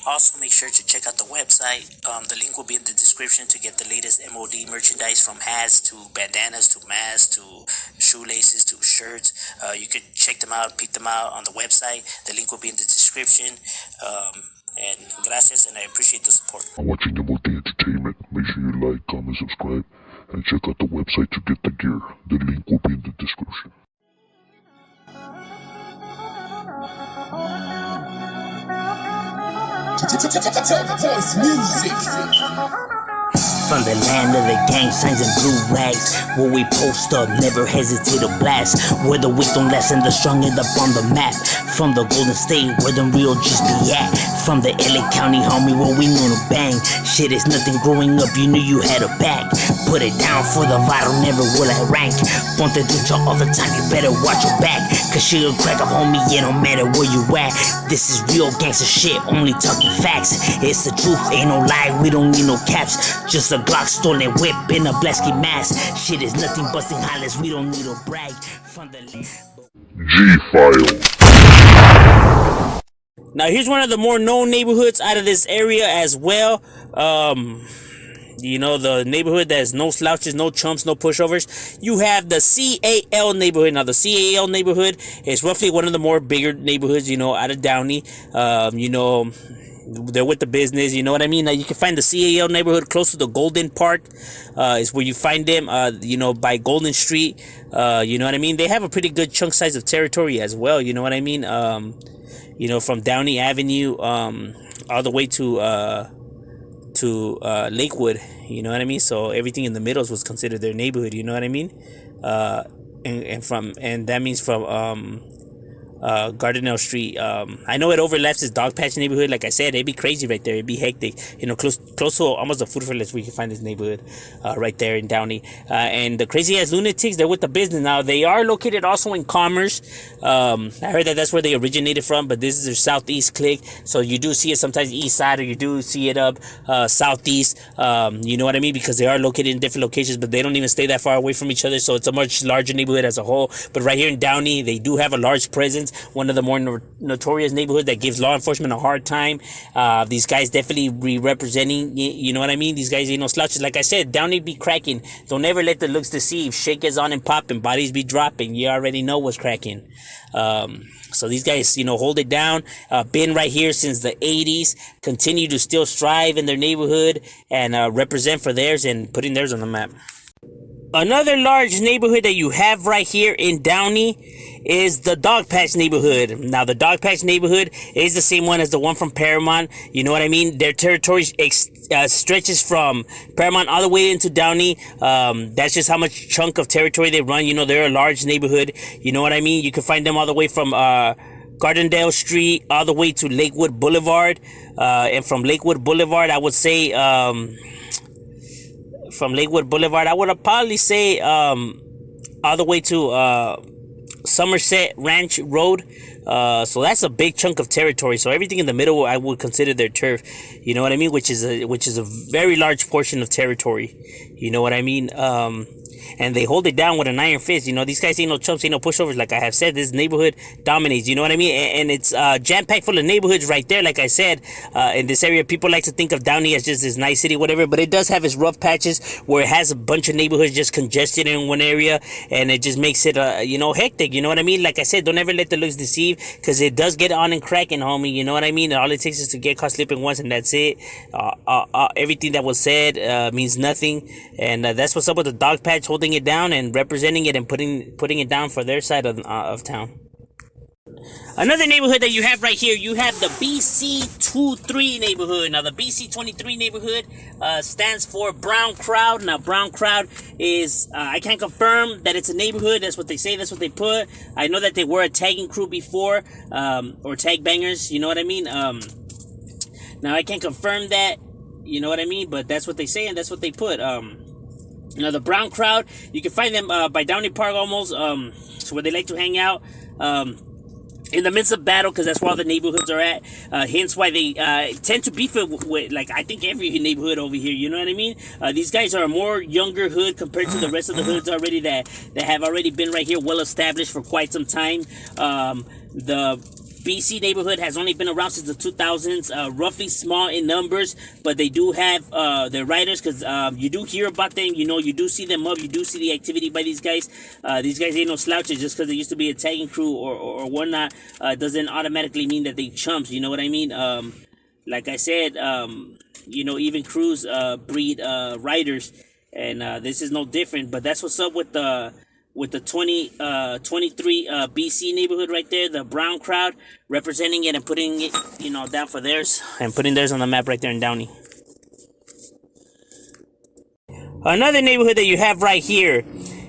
Also, make sure to check out the website. The link will be in the description to get the latest M.O.D merchandise, from hats to bandanas to masks to shoelaces to shirts. You can check them out, peek them out on the website. The link will be in the description. And gracias, and I appreciate the support. Watching M.O.D Entertainment. Make sure you like, comment, subscribe, and check out the website to get the gear. The link will be in the description. Voice music. From the land of the gang signs and blue rags, where we post up, never hesitate to blast. Where the weak don't last and the strong end up on the map. From the Golden State, where the real just be at. From the LA County, homie, where we know to bang. Shit is nothing growing up, you knew you had a back. Put it down for the vital, never will I rank. Ponte ducha all the time, you better watch your back. Cause she'll crack a homie, yeah, no matter where you at. This is real gangster shit, only talking facts. It's the truth, ain't no lie, we don't need no caps. Just a Glock stolen whip in a Blesky mask. Shit is nothing busting hollers, we don't need to brag. From the G-File. Now, here's one of the more known neighborhoods out of this area as well. You know, the neighborhood that has no slouches, no chumps, no pushovers. You have the CAL neighborhood. Now, the CAL neighborhood is roughly one of the more bigger neighborhoods, you know, out of Downey. You know, they're with the business, you know what I mean? Now, you can find the CAL neighborhood close to the Golden Park, is where you find them, you know, by Golden Street. You know what I mean? They have a pretty good chunk size of territory as well, you know what I mean? You know, from Downey Avenue all the way to Lakewood, you know what I mean? So everything in the middle was considered their neighborhood, you know what I mean? And that means from Gardendale Street. I know it overlaps this Dog Patch neighborhood. Like I said, it'd be crazy right there. It'd be hectic. You know, close to almost the food for less we can find this neighborhood right there in Downey. And the crazy ass lunatics, they're with the business now. They are located also in Commerce. I heard that that's where they originated from, but this is their southeast clique. So you do see it sometimes east side, or you do see it up southeast. You know what I mean? Because they are located in different locations, but they don't even stay that far away from each other. So it's a much larger neighborhood as a whole. But right here in Downey, they do have a large presence. One of the more notorious neighborhoods that gives law enforcement a hard time. These guys definitely be representing, you know what I mean? These guys ain't no slouches. Like I said, Downey be cracking. Don't ever let the looks deceive. Shit is on and popping. Bodies be dropping. You already know what's cracking. So these guys, you know, hold it down. Been right here since the 80s. Continue to still strive in their neighborhood and represent for theirs and putting theirs on the map. Another large neighborhood that you have right here in Downey is the Dog Patch neighborhood. Now, the Dog Patch neighborhood is the same one as the one from Paramount. You know what I mean? Their territory stretches from Paramount all the way into Downey. That's just how much chunk of territory they run. You know, they're a large neighborhood. You know what I mean? You can find them all the way from Gardendale Street all the way to Lakewood Boulevard. And from Lakewood Boulevard, I would say... from Lakewood Boulevard, I would probably say all the way to Somerset Ranch Road. So that's a big chunk of territory. So everything in the middle, I would consider their turf. You know what I mean? Which is a very large portion of territory. You know what I mean? And they hold it down with an iron fist. You know, these guys ain't no chumps, ain't no pushovers. Like I have said, this neighborhood dominates. You know what I mean? And it's jam-packed full of neighborhoods right there. Like I said, in this area, people like to think of Downey as just this nice city, whatever. But it does have its rough patches where it has a bunch of neighborhoods just congested in one area. And it just makes it, you know, hectic. You know what I mean? Like I said, don't ever let the looks deceive, because it does get on and cracking, homie. You know what I mean? And all it takes is to get caught slipping once, and that's it. Everything that was said means nothing. And that's what's up with the Dog Patch, holding it down and representing it and putting it down for their side of town. Another neighborhood that you have right here, you have the BC23 neighborhood. Now, the BC23 neighborhood stands for Brown Crowd. Now, Brown Crowd is, I can't confirm that it's a neighborhood. That's what they say. That's what they put. I know that they were a tagging crew before, or tag bangers. You know what I mean? Now, I can't confirm that. You know what I mean? But that's what they say, and that's what they put. You know, the Brown Crowd, you can find them by Downey Park almost, so where they like to hang out. In the midst of battle, because that's where all the neighborhoods are at. Hence why they tend to beef it with, like, I think every neighborhood over here. You know what I mean? These guys are a more younger hood compared to the rest of the hoods already that have already been right here, well established for quite some time. BC neighborhood has only been around since the 2000s, roughly small in numbers, but they do have their writers, because you do hear about them, you know, you do see them up, you do see the activity by these guys. These guys ain't no slouches. Just because they used to be a tagging crew or whatnot doesn't automatically mean that they chumps, you know what I mean? Like I said, you know, even crews breed writers, and this is no different. But that's what's up with the 23 BC neighborhood right there, the brown crowd representing it and putting it, you know, down for theirs and putting theirs on the map right there in Downey. Another neighborhood that you have right here,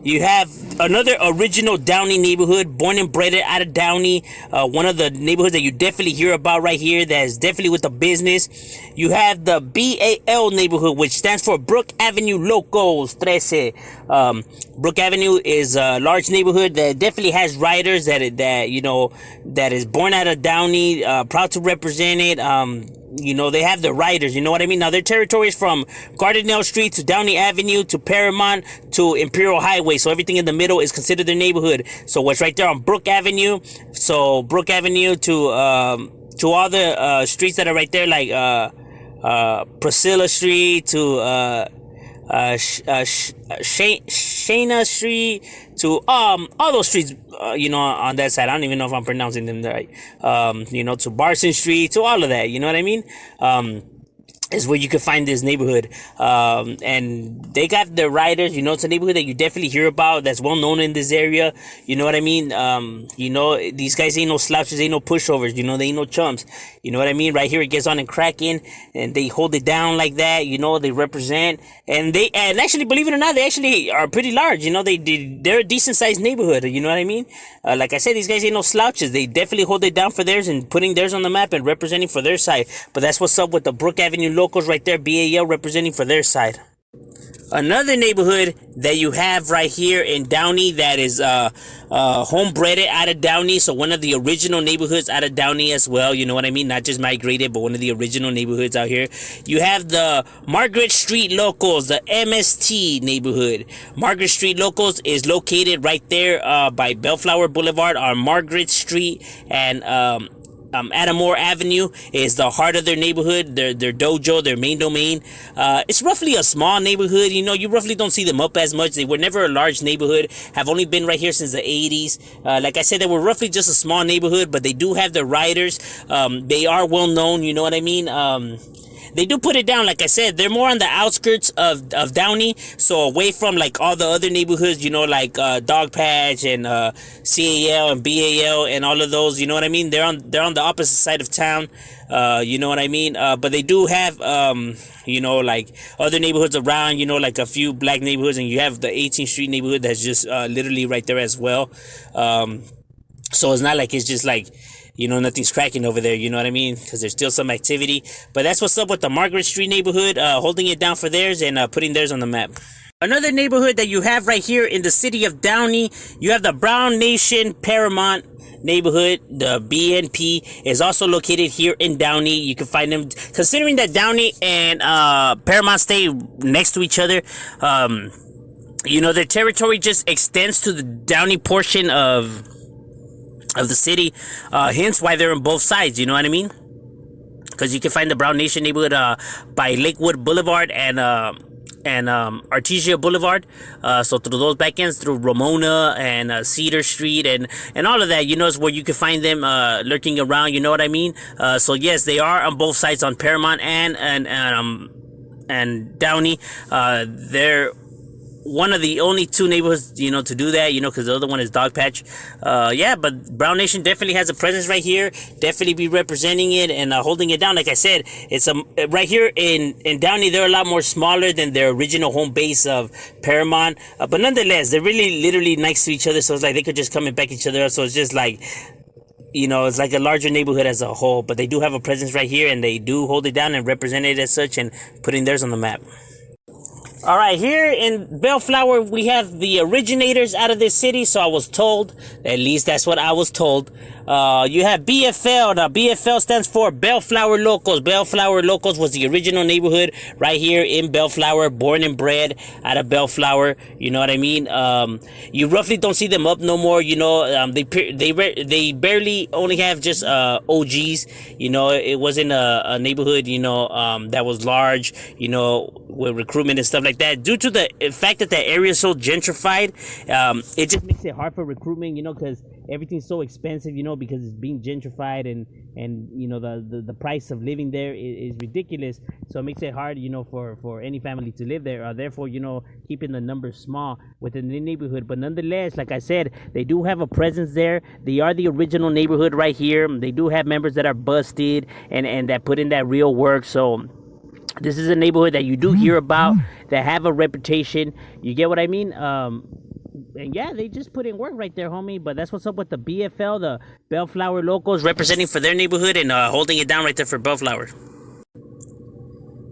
you have another original Downey neighborhood, born and bred out of Downey. One of the neighborhoods that you definitely hear about right here that is definitely with the business. You have the BAL neighborhood, which stands for Brook Avenue Locals 13. Brook Avenue is a large neighborhood that definitely has riders that is born out of Downey, proud to represent it. You know, they have the riders, you know what I mean? Now, their territory is from Gardendale Street to Downey Avenue to Paramount to Imperial Highway. So everything in the middle is considered their neighborhood. So what's right there on Brook Avenue, so Brook Avenue to all the streets that are right there, like Priscilla Street to Shayna Street to all those streets, you know, on that side. I don't even know if I'm pronouncing them right. You know, to Barson Street, to all of that. You know what I mean? Is where you can find this neighborhood. And they got the riders, you know, it's a neighborhood that you definitely hear about, that's well known in this area. You know what I mean? You know, these guys ain't no slouches, ain't no pushovers, you know, they ain't no chumps. You know what I mean? Right here it gets on and cracking, and they hold it down like that, you know, they represent. And actually, believe it or not, they actually are pretty large, you know, they're a decent sized neighborhood, you know what I mean? Like I said, these guys ain't no slouches. They definitely hold it down for theirs and putting theirs on the map and representing for their side. But that's what's up with the Brook Avenue Locals right there, BAL, representing for their side. Another neighborhood that you have right here in Downey that is homebred out of Downey, so one of the original neighborhoods out of Downey as well, you know what I mean? Not just migrated, but one of the original neighborhoods out here. You have the Margaret Street Locals, the MST neighborhood. Margaret Street Locals is located right there by Bellflower Boulevard on Margaret Street, and Adamore Avenue is the heart of their neighborhood, their dojo, their main domain. It's roughly a small neighborhood, you know, you roughly don't see them up as much. They were never a large neighborhood, have only been right here since the 80s. Like I said, they were roughly just a small neighborhood, but they do have their riders. They are well known, you know what I mean? They do put it down, like I said, they're more on the outskirts of Downey, so away from like all the other neighborhoods, you know, like Dog Patch and CAL and BAL and all of those, you know what I mean? They're on the opposite side of town, you know what I mean? But they do have you know, like other neighborhoods around, you know, like a few black neighborhoods, and you have the 18th Street neighborhood that's just literally right there as well. So it's not like it's just like, you know, nothing's cracking over there, you know what I mean? Because there's still some activity. But that's what's up with the Margaret Street neighborhood, holding it down for theirs and putting theirs on the map. Another neighborhood that you have right here in the city of Downey, you have the Brown Nation Paramount neighborhood. The BNP is also located here in Downey. You can find them, considering that Downey and Paramount stay next to each other. You know, their territory just extends to the Downey portion of the city, hence why they're on both sides, you know what I mean? Because you can find the Brown Nation neighborhood by Lakewood Boulevard and Artesia Boulevard, so through those back ends, through Ramona and Cedar Street and all of that, you know, is where you can find them lurking around, you know what I mean? So yes, they are on both sides, on Paramount and Downey. They're one of the only two neighborhoods, you know, to do that, you know, because the other one is Dog Patch. Yeah, but Brown Nation definitely has a presence right here, definitely be representing it and holding it down. Like I said, it's right here in Downey, they're a lot more smaller than their original home base of Paramount, but nonetheless, they're really literally next to each other, so it's like they could just come and back each other up. So it's just like, you know, it's like a larger neighborhood as a whole, but they do have a presence right here, and they do hold it down and represent it as such and putting theirs on the map. All right, here in Bellflower, we have the originators out of this city, so I was told, at least that's what I was told. You have BFL. Now, BFL stands for Bellflower Locals. Bellflower Locals was the original neighborhood right here in Bellflower, born and bred out of Bellflower. You know what I mean? You roughly don't see them up no more. You know, they barely only have just OGs. You know, it wasn't a neighborhood, you know, that was large, you know, with recruitment and stuff like that. Due to the fact that that area is so gentrified, it just makes it hard for recruitment, you know, because everything's so expensive, you know, because it's being gentrified, and you know, the price of living there is ridiculous. So it makes it hard, you know, for any family to live there. Therefore, you know, keeping the numbers small within the neighborhood. But nonetheless, like I said, they do have a presence there. They are the original neighborhood right here. They do have members that are busted and that put in that real work. So this is a neighborhood that you do hear about, that have a reputation. You get what I mean? And yeah, they just put in work right there, homie. But that's what's up with the BFL, the Bellflower Locals, representing for their neighborhood and holding it down right there for Bellflower.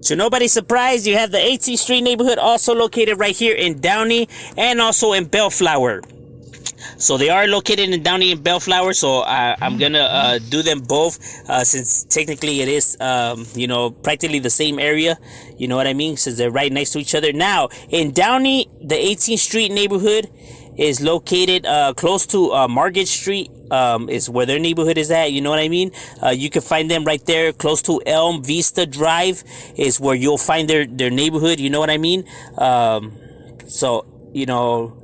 To nobody's surprise, you have the 18th Street neighborhood, also located right here in Downey and also in Bellflower. So they are located in Downey and Bellflower, so I'm gonna do them both, since technically it is, you know, practically the same area. You know what I mean? Since they're right next to each other. Now, in Downey, the 18th Street neighborhood is located close to Margaret Street. Is where their neighborhood is at. You know what I mean? You can find them right there close to Elm Vista Drive is where you'll find their neighborhood. You know what I mean? So, you know,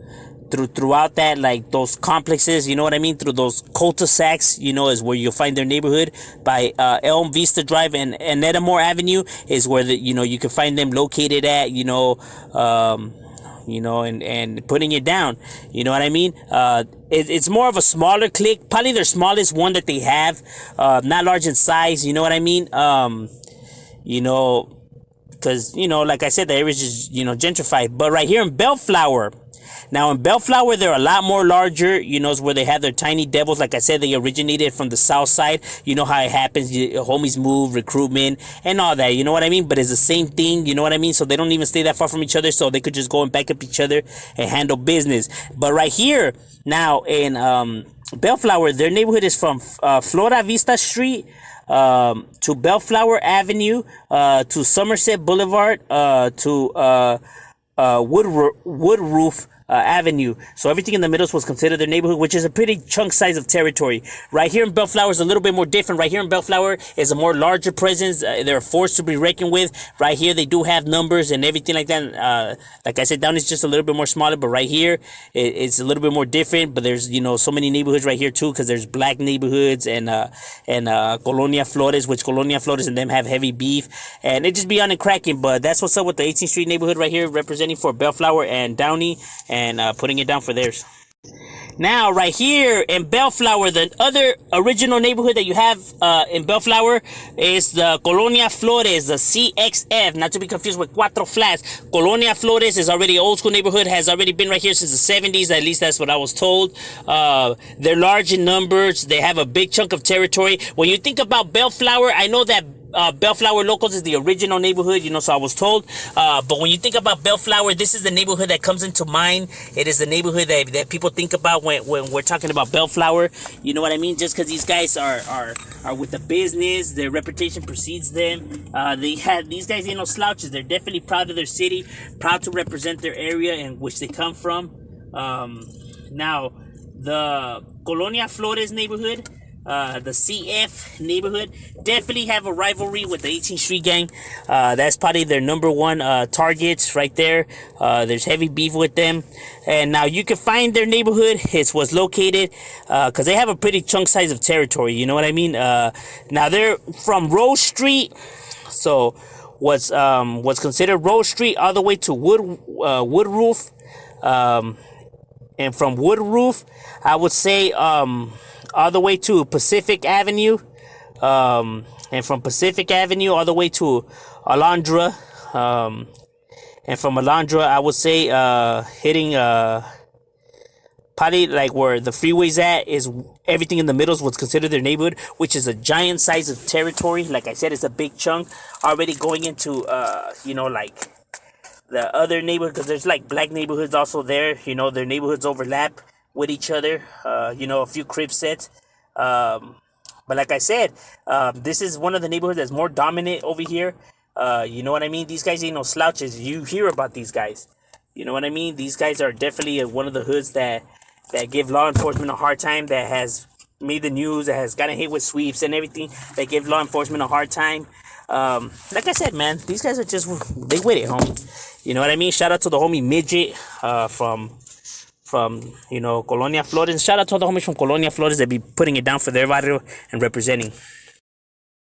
throughout that, like those complexes, you know what I mean, through those cul-de-sacs, you know, is where you'll find their neighborhood. By Elm Vista Drive and Nettamore Avenue is where you know, you can find them located at, you know, and putting it down. You know what I mean? It's more of a smaller clique, probably their smallest one that they have, not large in size. You know what I mean? You know, because, you know, like I said, the area is just, you know, gentrified. But right here in Bellflower, now in Bellflower, they're a lot more larger, you know, it's where they have their tiny devils. Like I said, they originated from the south side. You know how it happens, homies move, recruitment, and all that, you know what I mean? But it's the same thing, you know what I mean? So they don't even stay that far from each other, so they could just go and back up each other and handle business. But right here, now in Bellflower, their neighborhood is from Flora Vista Street to Bellflower Avenue, to Somerset Boulevard, to Wood Roof Avenue. So everything in the middle was considered their neighborhood, which is a pretty chunk size of territory. Right here in Bellflower is a little bit more different. Right here in Bellflower is a more larger presence. They're a force to be reckoned with. Right here they do have numbers and everything like that. Like I said, down is just a little bit more smaller, but right here it's a little bit more different. But there's, you know, so many neighborhoods right here too, because there's black neighborhoods and Colonia Flores, which Colonia Flores and them have heavy beef, and it just be on and cracking. But that's what's up with the 18th Street neighborhood right here, representing for Bellflower and Downey, and putting it down for theirs. Now, right here in Bellflower, the other original neighborhood that you have in Bellflower is the Colonia Flores, the CXF, not to be confused with Cuatro Flats. Colonia Flores is already an old school neighborhood, has already been right here since the 70s, at least that's what I was told. They're large in numbers, they have a big chunk of territory. When you think about Bellflower, I know that Bellflower Locals is the original neighborhood, you know, so I was told. But when you think about Bellflower, this is the neighborhood that comes into mind. It is the neighborhood that people think about when we're talking about Bellflower. You know what I mean? Just because these guys are with the business, their reputation precedes them. These guys ain't no slouches. They're definitely proud of their city, proud to represent their area in which they come from. Now, the Colonia Flores neighborhood, the CF neighborhood, definitely have a rivalry with the 18th Street gang. That's probably their number one targets right there. There's heavy beef with them. And now you can find their neighborhood. It was located because they have a pretty chunk size of territory. You know what I mean? Now they're from Rose Street. So what's considered Rose Street all the way to Wood Roof. And from Wood Roof, I would say all the way to Pacific Avenue, and from Pacific Avenue all the way to Alondra, and from Alondra I would say hitting probably like where the freeway's at is everything in the middle is what's considered their neighborhood, which is a giant size of territory. Like I said, it's a big chunk already going into you know, like the other neighborhood, because there's like black neighborhoods also there. You know, their neighborhoods overlap with each other. You know, a few crib sets. But like I said, this is one of the neighborhoods that's more dominant over here. You know what I mean? These guys ain't no slouches. You hear about these guys. You know what I mean? These guys are definitely one of the hoods that give law enforcement a hard time, that has made the news, that has gotten hit with sweeps and everything, that give law enforcement a hard time. Like I said, man, these guys are just, they with it, homie. You know what I mean? Shout out to the homie Midget from Colonia Flores. Shout out to all the homies from Colonia Flores that be putting it down for their barrio and representing.